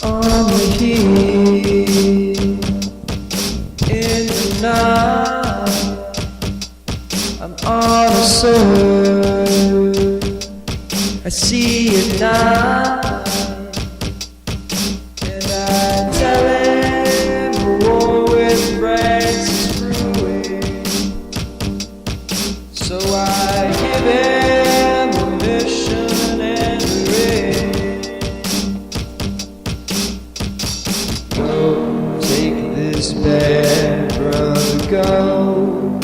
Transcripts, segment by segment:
On the heat in the night, I'm on a sword. I see it now, and I tell him a war with brains is brewing. So I give him a mission and a ring. Go, take this bad brother, go,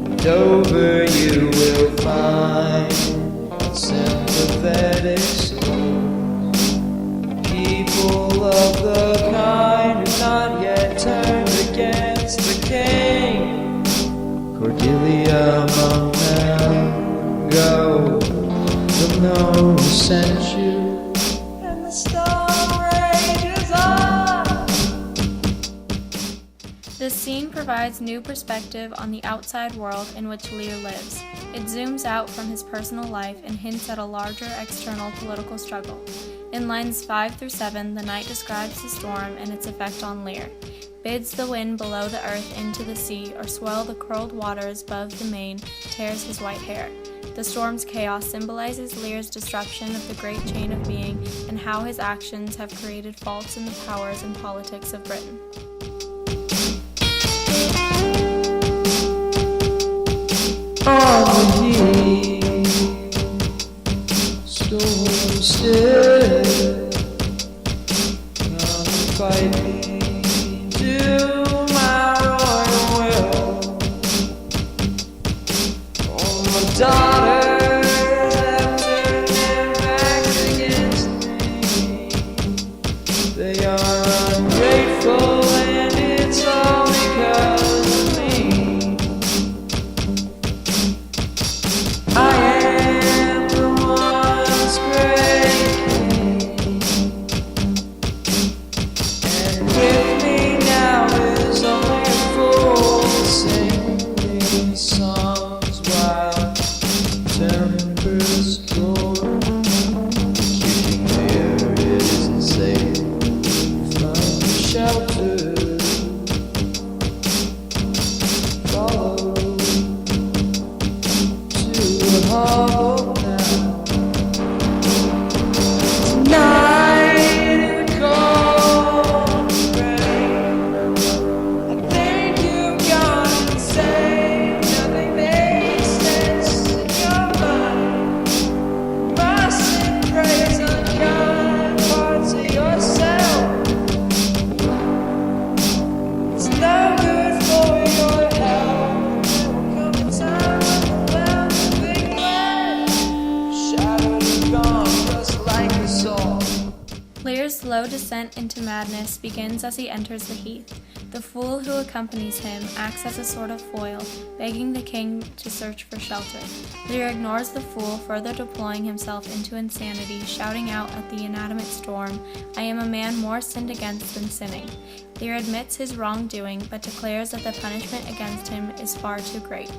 and over you will find sympathetic souls, people of the kind who not yet turned against the king. Cordelia among them, go, they'll know who sent you, and the storm rages on. This scene provides new perspective on the outside world in which Lear lives. It zooms out from his personal life and hints at a larger external political struggle. In lines 5 through 7, the knight describes the storm and its effect on Lear. Bids the wind below the earth into the sea, or swell the curled waters above the main, tears his white hair. The storm's chaos symbolizes Lear's disruption of the great chain of being and how his actions have created faults in the powers and politics of Britain. On the heat, storm still, come fight me to my royal will. Oh, my daughters have turned their backs against me. They are ungrateful, and it's all because of me. I am the one's great king, and with me now is only a fool to sing me songs while tempers roar. Keeping there isn't safe from shelter. Follow harbor now. Tonight in the cold rain, I think you've gone insane. Nothing makes sense in your mind. You mustn't praise unkind parts of yourself. It's no good for your health. There will come a time Lear's slow descent into madness begins as he enters the heath. The fool who accompanies him acts as a sort of foil, begging the king to search for shelter. Lear ignores the fool, further deploying himself into insanity, shouting out at the inanimate storm, "I am a man more sinned against than sinning." Lear admits his wrongdoing, but declares that the punishment against him is far too great.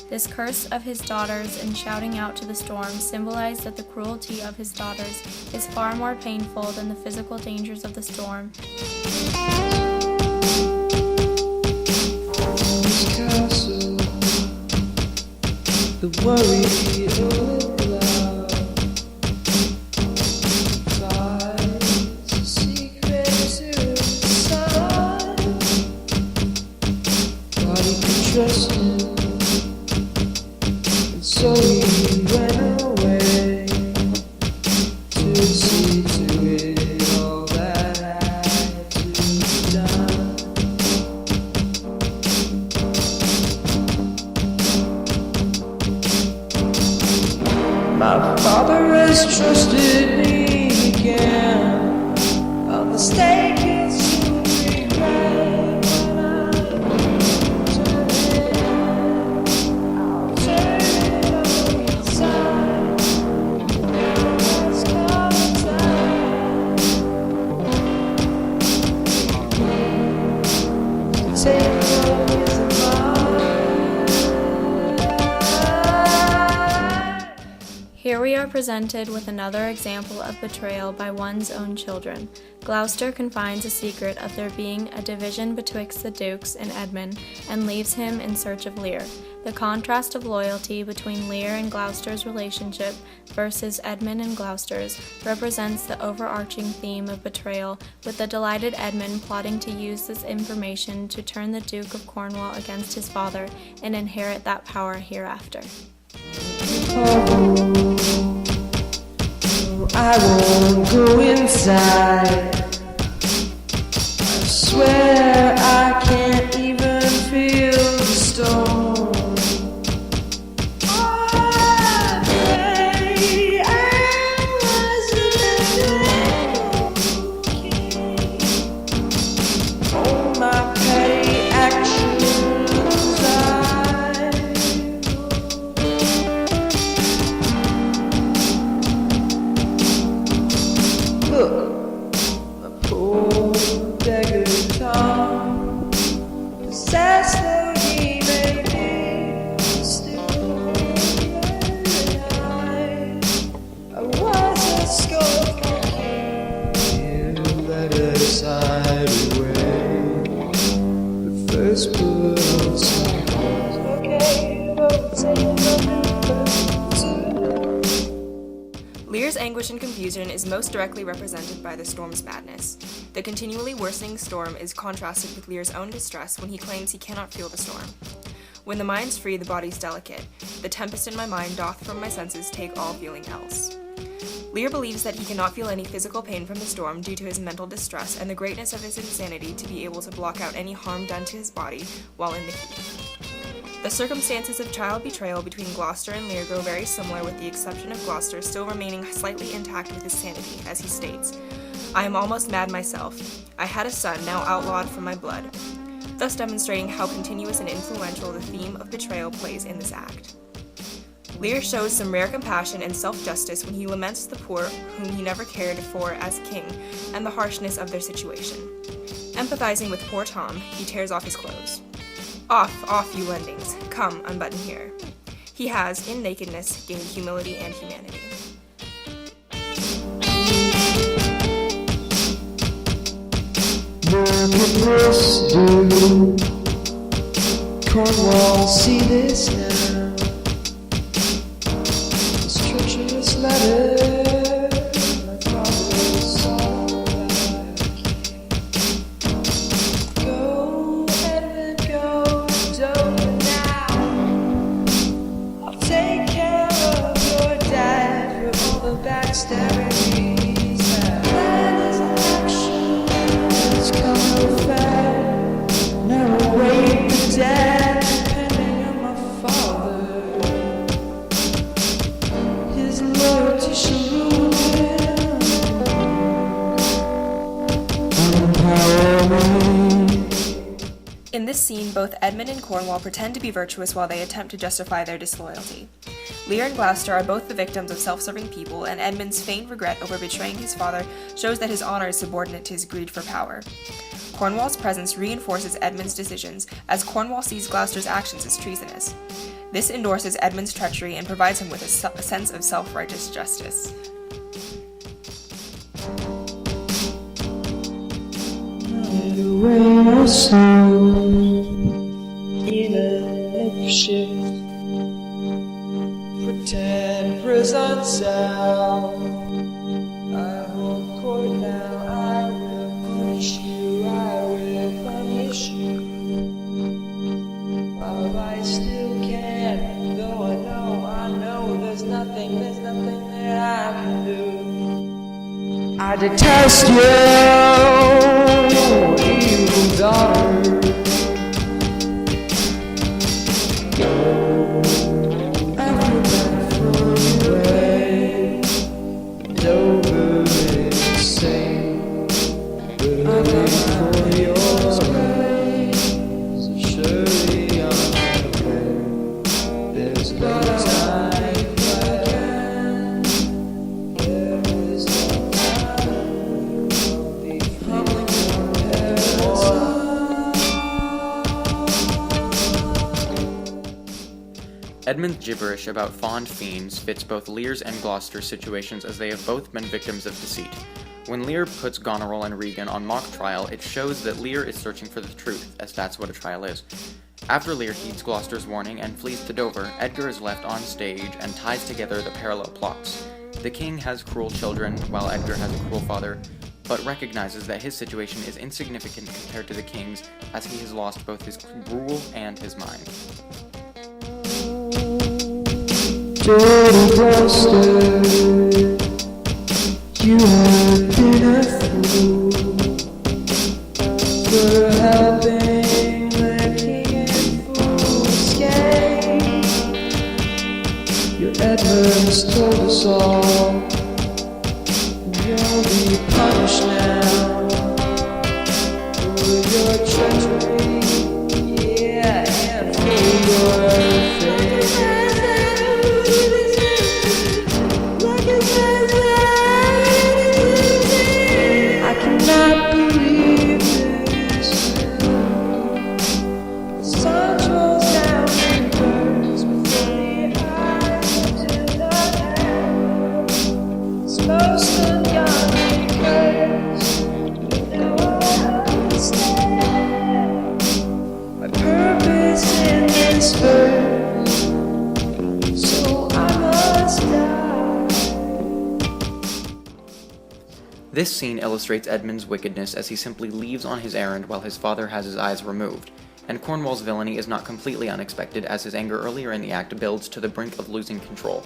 This curse of his daughters and shouting out to the storm symbolize that the cruelty of his daughters is far more painful than the physical dangers of the storm. This castle, the worry of love, finds a secret to the sun. Nobody can trust him. So he went away to see to it all that had to be done. My father has trusted me again. A mistake is to regret when I turn it. I'll turn it on the side. There's come a time to take what is mine. Here we are presented with another example of betrayal by one's own children. Gloucester confides a secret of there being a division betwixt the dukes and Edmund, and leaves him in search of Lear. The contrast of loyalty between Lear and Gloucester's relationship versus Edmund and Gloucester's represents the overarching theme of betrayal, with the delighted Edmund plotting to use this information to turn the Duke of Cornwall against his father and inherit that power hereafter. I won't go inside. I swear I can't even feel the storm. Lear's anguish and confusion is most directly represented by the storm's madness. The continually worsening storm is contrasted with Lear's own distress when he claims he cannot feel the storm. When the mind's free, the body's delicate. The tempest in my mind doth from my senses take all feeling else. Lear believes that he cannot feel any physical pain from the storm due to his mental distress and the greatness of his insanity to be able to block out any harm done to his body while in the heat. The circumstances of child betrayal between Gloucester and Lear grow very similar, with the exception of Gloucester still remaining slightly intact with his sanity, as he states, "I am almost mad myself. I had a son, now outlawed from my blood," thus demonstrating how continuous and influential the theme of betrayal plays in this act. Lear shows some rare compassion and self-justice when he laments the poor whom he never cared for as king and the harshness of their situation. Empathizing with poor Tom, he tears off his clothes. "Off, off, you lendings. Come, unbutton here." He has, in nakedness, gained humility and humanity. Look at this, dude. Cornwall, see this now. This treacherous letter, my father saw that Go, Edmund, go, don't now. I'll take care of your dad for all the backstabbing he's had. Plan is action, it's coming fast. Never wait for dad, depending on my father. His loyalty shall rule him. Empower me. In this scene, both Edmund and Cornwall pretend to be virtuous while they attempt to justify their disloyalty. Lear and Gloucester are both the victims of self-serving people, and Edmund's feigned regret over betraying his father shows that his honor is subordinate to his greed for power. Cornwall's presence reinforces Edmund's decisions, as Cornwall sees Gloucester's actions as treasonous. This endorses Edmund's treachery and provides him with a sense of self-righteous justice. Away your soul in a shift. Pretend prison cell. I won't court now. I will punish you. I will punish you. While I still can, though I know there's nothing that I can do. I detest you, evil daughter. gibberish about fond fiends fits both Lear's and Gloucester's situations, as they have both been victims of deceit. When Lear puts Goneril and Regan on mock trial, it shows that Lear is searching for the truth, as that's what a trial is. After Lear heeds Gloucester's warning and flees to Dover, Edgar is left on stage and ties together the parallel plots. The king has cruel children, while Edgar has a cruel father, but recognizes that his situation is insignificant compared to the king's, as he has lost both his rule and his mind. Dirty Gloucester, you have been a fool for helping the king and fool escape. Your Edmund's told us all, you'll be punished now for your treachery, yeah, and for your faith. I cannot believe this. The sun rolls down and burns before the eyes of the hand. It's most ungodly curse, but now I understand my purpose in this verse, so I must die. This scene illustrates Edmund's wickedness as he simply leaves on his errand while his father has his eyes removed, and Cornwall's villainy is not completely unexpected, as his anger earlier in the act builds to the brink of losing control.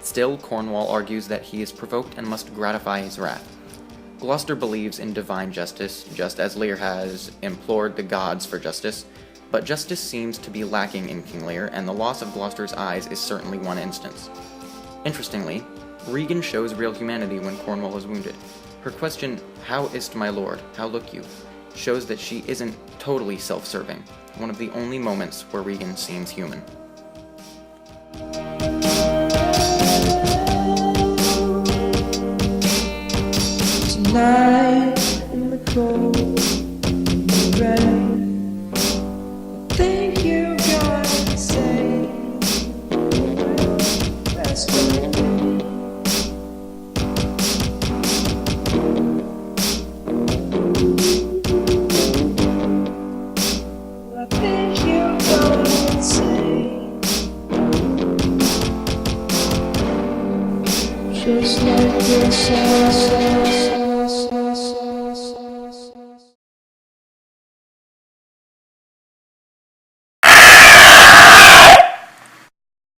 Still, Cornwall argues that he is provoked and must gratify his wrath. Gloucester believes in divine justice, just as Lear has implored the gods for justice, but justice seems to be lacking in King Lear, and the loss of Gloucester's eyes is certainly one instance. Interestingly, Regan shows real humanity when Cornwall is wounded. Her question, "How is't my lord? How look you?" shows that she isn't totally self-serving, one of the only moments where Regan seems human. Tonight in the cold and the rain, I think you're gonna say that's what I think you're gonna say, just like this.